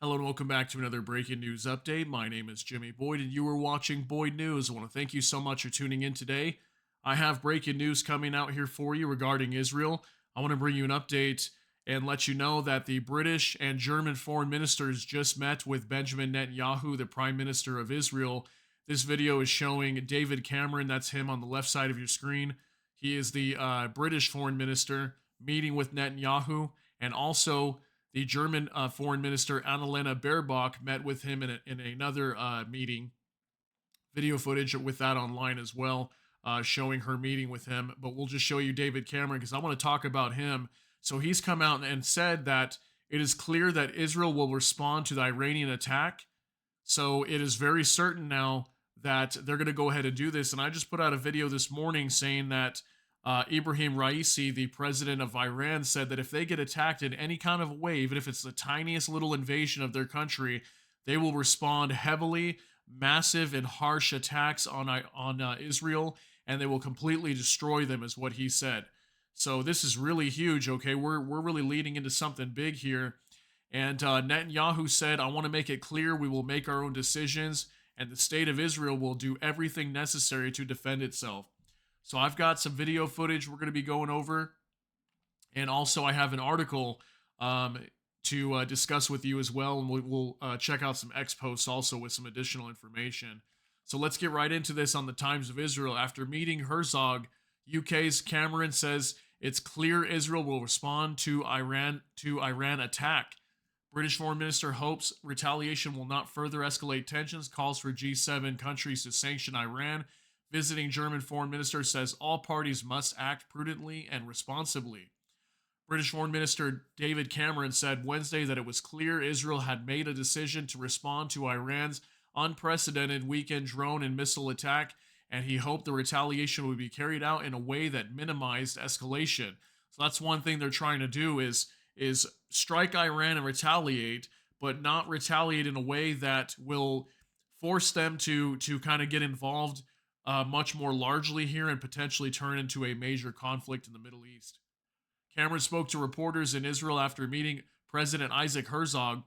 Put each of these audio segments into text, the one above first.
Hello and welcome back to another breaking news update. My name is Jimmy Boyd and you are watching Boyd News. I want to thank you so much for tuning in today. I have breaking news coming out here for you regarding Israel. I want to bring you an update and let you know that the British and German foreign ministers just met with Benjamin Netanyahu, the Prime Minister of Israel. This video is showing David Cameron, that's him on the left side of your screen. He is the British foreign minister meeting with Netanyahu, and also the German foreign minister Annalena Baerbock met with him in another meeting. Video footage with that online as well, showing her meeting with him. But we'll just show you David Cameron because I want to talk about him. So he's come out and said that it is clear that Israel will respond to the Iranian attack. So it is very certain now that they're going to go ahead and do this. And I just put out a video this morning saying that Ibrahim Raisi, the president of Iran, said that if they get attacked in any kind of way, even if it's the tiniest little invasion of their country, they will respond heavily, massive and harsh attacks on Israel, and they will completely destroy them, is what he said. So this is really huge. Okay, we're really leading into something big here. And Netanyahu said, "I want to make it clear we will make our own decisions, and the state of Israel will do everything necessary to defend itself." So I've got some video footage we're going to be going over, and also I have an article to discuss with you as well, and we'll check out some X posts also with some additional information. So let's get right into this on the Times of Israel. After meeting Herzog, UK's Cameron says it's clear Israel will respond to Iran attack. British Foreign Minister hopes retaliation will not further escalate tensions, calls for G7 countries to sanction Iran. Visiting German Foreign Minister says all parties must act prudently and responsibly. British Foreign Minister David Cameron said Wednesday that it was clear Israel had made a decision to respond to Iran's unprecedented weekend drone and missile attack, and he hoped the retaliation would be carried out in a way that minimized escalation. So that's one thing they're trying to do is strike Iran and retaliate, but not retaliate in a way that will force them to kind of get involved much more largely here and potentially turn into a major conflict in the Middle East. Cameron spoke to reporters in Israel after meeting President Isaac Herzog,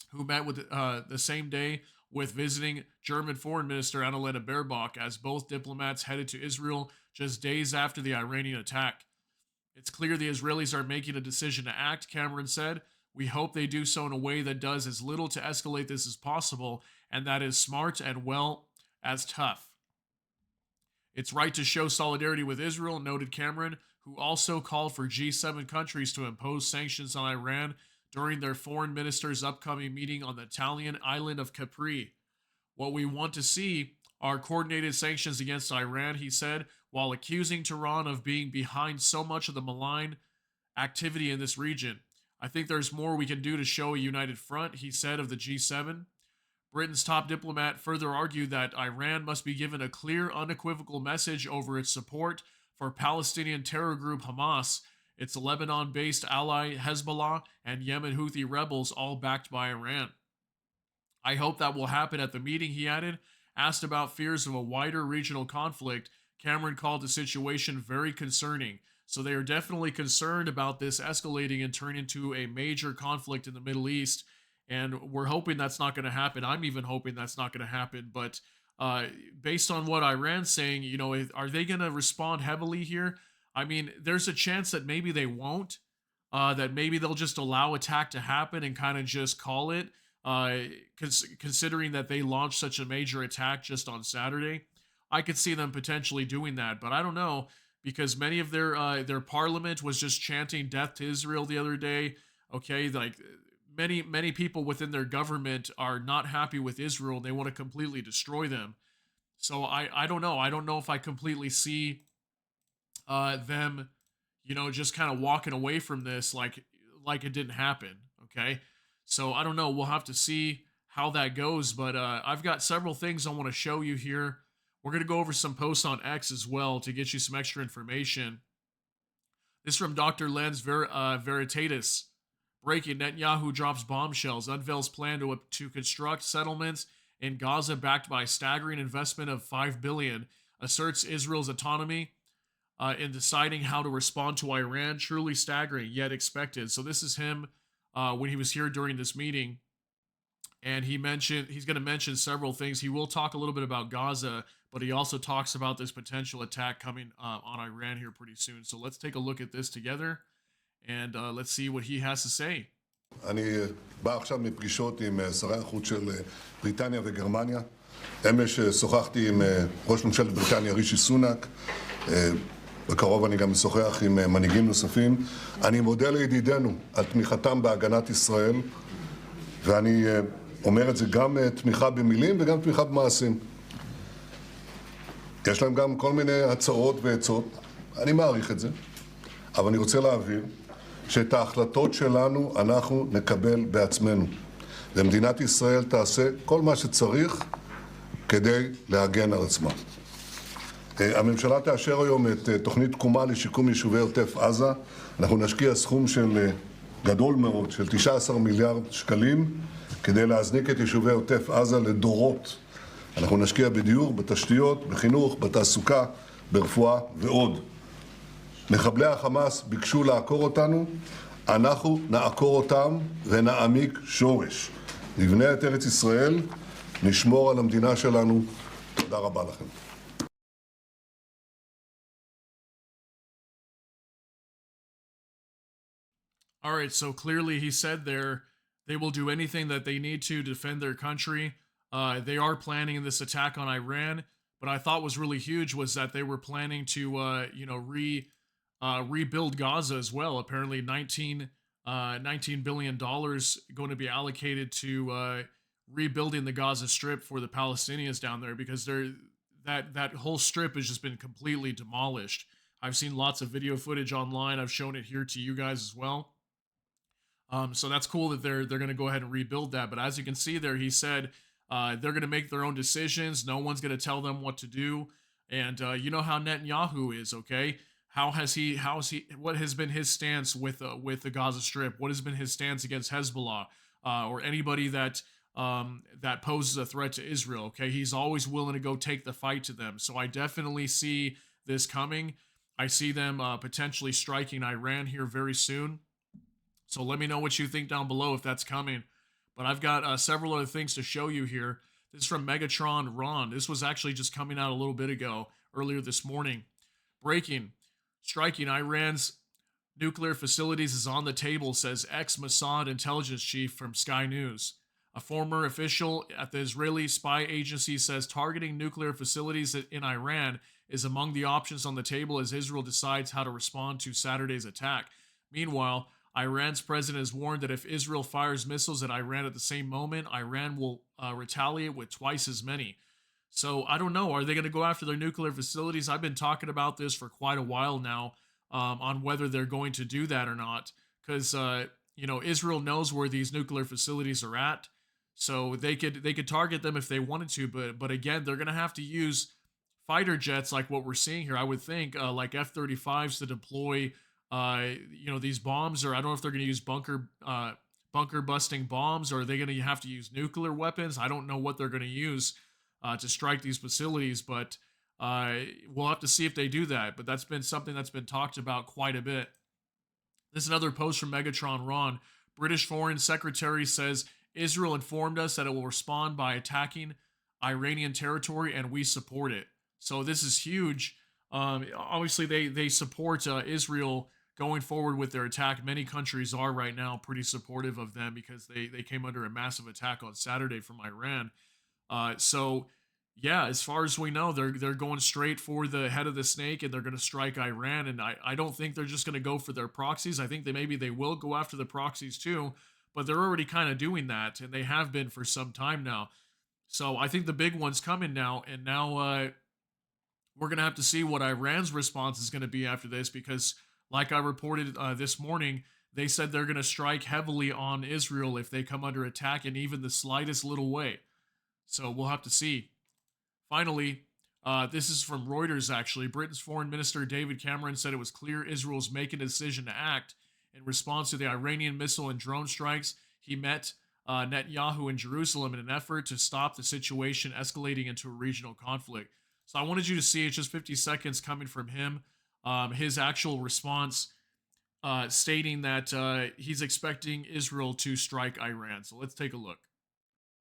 who met with the same day with visiting German Foreign Minister Annalena Baerbock, as both diplomats headed to Israel just days after the Iranian attack. It's clear the Israelis are making a decision to act, Cameron said. We hope they do so in a way that does as little to escalate this as possible, and that is smart and well as tough. It's right to show solidarity with Israel, noted Cameron, who also called for G7 countries to impose sanctions on Iran during their foreign ministers' upcoming meeting on the Italian island of Capri. What we want to see are coordinated sanctions against Iran, he said, while accusing Tehran of being behind so much of the malign activity in this region. I think there's more we can do to show a united front, he said of the G7. Britain's top diplomat further argued that Iran must be given a clear, unequivocal message over its support for Palestinian terror group Hamas, its Lebanon based ally Hezbollah, and Yemen Houthi rebels, all backed by Iran. I hope that will happen at the meeting, he added. Asked about fears of a wider regional conflict, Cameron called the situation very concerning. So they are definitely concerned about this escalating and turning into a major conflict in the Middle East. And we're hoping that's not going to happen. I'm even hoping that's not going to happen. But based on what Iran's saying, are they going to respond heavily here? I mean, there's a chance that maybe they won't, that maybe they'll just allow attack to happen and kind of just call it, considering that they launched such a major attack just on Saturday. I could see them potentially doing that, but I don't know, because many of their parliament was just chanting death to Israel the other day. Okay, like many people within their government are not happy with Israel. They want to completely destroy them. So I don't know. I don't know if I completely see them, just kind of walking away from this like it didn't happen. Okay, so I don't know. We'll have to see how that goes. But I've got several things I want to show you here. We're going to go over some posts on X as well to get you some extra information. This is from Dr. Lens Veritatis. Breaking: Netanyahu drops bombshells, unveils plan to construct settlements in Gaza backed by staggering investment of $5 billion, asserts Israel's autonomy in deciding how to respond to Iran. Truly staggering, yet expected. So this is him when he was here during this meeting. and he's going to mention several things. He will talk a little bit about Gaza, but he also talks about this potential attack coming on Iran here pretty soon. So let's take a look at this together, and let's see what he has to say. אני בא עכשיו מפגישות עם שרי החוץ של בריטניה וגרמניה. אמש שוחחתי עם ראש ממשלת בריטניה רישי סונאק. בקרוב אני גם משוחח עם מנהיגים נוספים. אני מודה לידידינו על תמיכתם בהגנת ישראל, ואני אומר את זה גם תמיכה במילים וגם תמיכה במעשים. יש להם גם כל מיני הצעות ועצות, אני מעריך את זה, אבל אני רוצה להבהיר שאת ההחלטות שלנו אנחנו נקבל בעצמנו. ומדינת ישראל תעשה כל מה שצריך כדי להגן על עצמה. הממשלה תאשר היום את תוכנית תקומה לשיקום יישובי עוטף עזה. אנחנו נשקיע סכום גדול מאוד של 19 מיליארד שקלים כדי להזניק את יישובי עוטף עזה לדורות. אנחנו נשקיע בדיור, בתשתיות, בחינוך, בתעסוקה, ברפואה ועוד. מחבלי החמאס ביקשו לעקור אותנו, אנחנו נעקור אותם ונעמיק שורש. נבנה את ארץ ישראל, נשמור על המדינה שלנו. תודה רבה לכם. All right, so clearly he said there they will do anything that they need to defend their country. They are planning this attack on Iran, but I thought was really huge was that they were planning to, rebuild Gaza as well. Apparently, $19 billion going to be allocated to rebuilding the Gaza Strip for the Palestinians down there because that whole strip has just been completely demolished. I've seen lots of video footage online. I've shown it here to you guys as well. So that's cool that they're going to go ahead and rebuild that. But as you can see there, he said they're going to make their own decisions. No one's going to tell them what to do. And you know how Netanyahu is, okay? What has been his stance with the Gaza Strip? What has been his stance against Hezbollah or anybody that poses a threat to Israel? Okay, he's always willing to go take the fight to them. So I definitely see this coming. I see them potentially striking Iran here very soon. So let me know what you think down below if that's coming. But I've got several other things to show you here. This is from Megatron Ron. This was actually just coming out a little bit ago, earlier this morning. Breaking. Striking Iran's nuclear facilities is on the table, says ex-Mossad intelligence chief from Sky News. A former official at the Israeli spy agency says targeting nuclear facilities in Iran is among the options on the table as Israel decides how to respond to Saturday's attack. Meanwhile, Iran's president has warned that if Israel fires missiles at Iran at the same moment, Iran will retaliate with twice as many. So I don't know. Are they going to go after their nuclear facilities? I've been talking about this for quite a while now on whether they're going to do that or not. Because, Israel knows where these nuclear facilities are at. So they could target them if they wanted to. But again, they're going to have to use fighter jets like what we're seeing here. I would think like F-35s to deploy these bombs, or I don't know if they're going to use bunker busting bombs, or are they going to have to use nuclear weapons? I don't know what they're going to use to strike these facilities, but we'll have to see if they do that. But that's been something that's been talked about quite a bit. This is another post from Megatron Ron. British Foreign Secretary says Israel informed us that it will respond by attacking Iranian territory, and we support it. So this is huge. Obviously, they support Israel going forward with their attack. Many countries are right now pretty supportive of them because they came under a massive attack on Saturday from Iran. So yeah, as far as we know, they're going straight for the head of the snake, and they're going to strike Iran. And I don't think they're just going to go for their proxies. I think maybe they will go after the proxies too, but they're already kind of doing that, and they have been for some time now. So I think the big one's coming now, and now we're going to have to see what Iran's response is going to be after this, because like I reported this morning, they said they're going to strike heavily on Israel if they come under attack in even the slightest little way. So we'll have to see. Finally, this is from Reuters, actually. Britain's Foreign Minister David Cameron said it was clear Israel's making a decision to act in response to the Iranian missile and drone strikes. He met Netanyahu in Jerusalem in an effort to stop the situation escalating into a regional conflict. So I wanted you to see it's just 50 seconds coming from him. His actual response stating that he's expecting Israel to strike Iran. So let's take a look.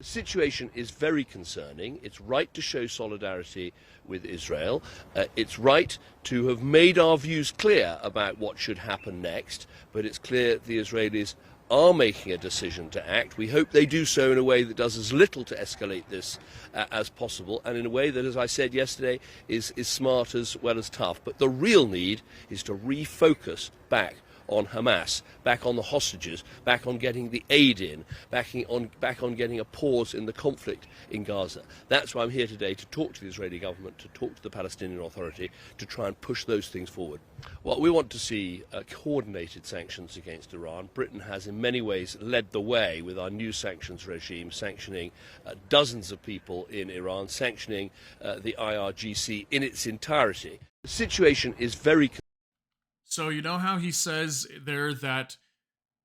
The situation is very concerning. It's right to show solidarity with Israel. It's right to have made our views clear about what should happen next, but it's clear the Israelis are making a decision to act. We hope they do so in a way that does as little to escalate this as possible, and in a way that, as I said yesterday, is smart as well as tough. But the real need is to refocus back on Hamas, back on the hostages, back on getting the aid in, back on getting a pause in the conflict in Gaza. That's why I'm here today, to talk to the Israeli government, to talk to the Palestinian Authority, to try and push those things forward. Well, we want to see coordinated sanctions against Iran. Britain has in many ways led the way with our new sanctions regime, sanctioning dozens of people in Iran, sanctioning the IRGC in its entirety. The situation is very. So you know how he says there that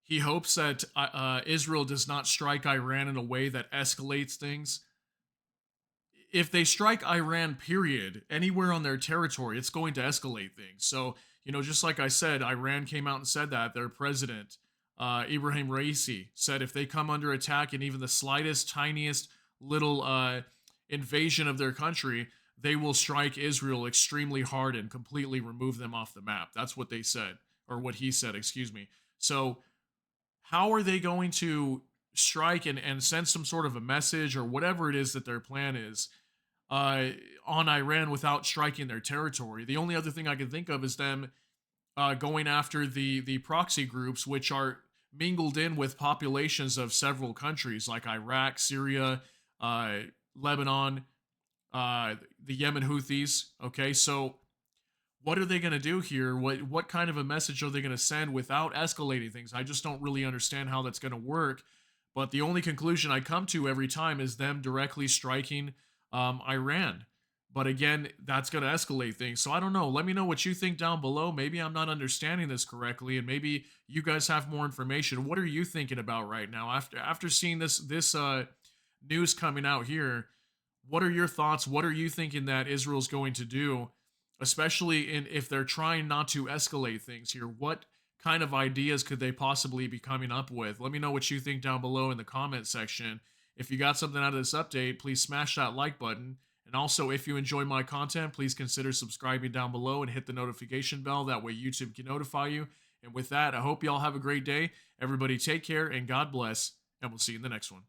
he hopes that Israel does not strike Iran in a way that escalates things? If they strike Iran, period, anywhere on their territory, it's going to escalate things. So, you know, just like I said, Iran came out and said that. Their president, Ibrahim Raisi, said if they come under attack in even the slightest, tiniest little invasion of their country, they will strike Israel extremely hard and completely remove them off the map. That's what they said, or what he said, excuse me. So how are they going to strike and send some sort of a message or whatever it is that their plan is on Iran without striking their territory? The only other thing I can think of is them going after the proxy groups, which are mingled in with populations of several countries like Iraq, Syria, Lebanon, the Yemen Houthis. Okay, so what are they going to do here? What kind of a message are they going to send without escalating things? I just don't really understand how that's going to work. But the only conclusion I come to every time is them directly striking Iran. But again, that's going to escalate things. So I don't know. Let me know what you think down below. Maybe I'm not understanding this correctly, and maybe you guys have more information. What are you thinking about right now after seeing this news coming out here? What are your thoughts? What are you thinking that Israel's going to do, especially if they're trying not to escalate things here? What kind of ideas could they possibly be coming up with? Let me know what you think down below in the comment section. If you got something out of this update, please smash that like button. And also, if you enjoy my content, please consider subscribing down below and hit the notification bell. That way YouTube can notify you. And with that, I hope y'all have a great day. Everybody take care and God bless. And we'll see you in the next one.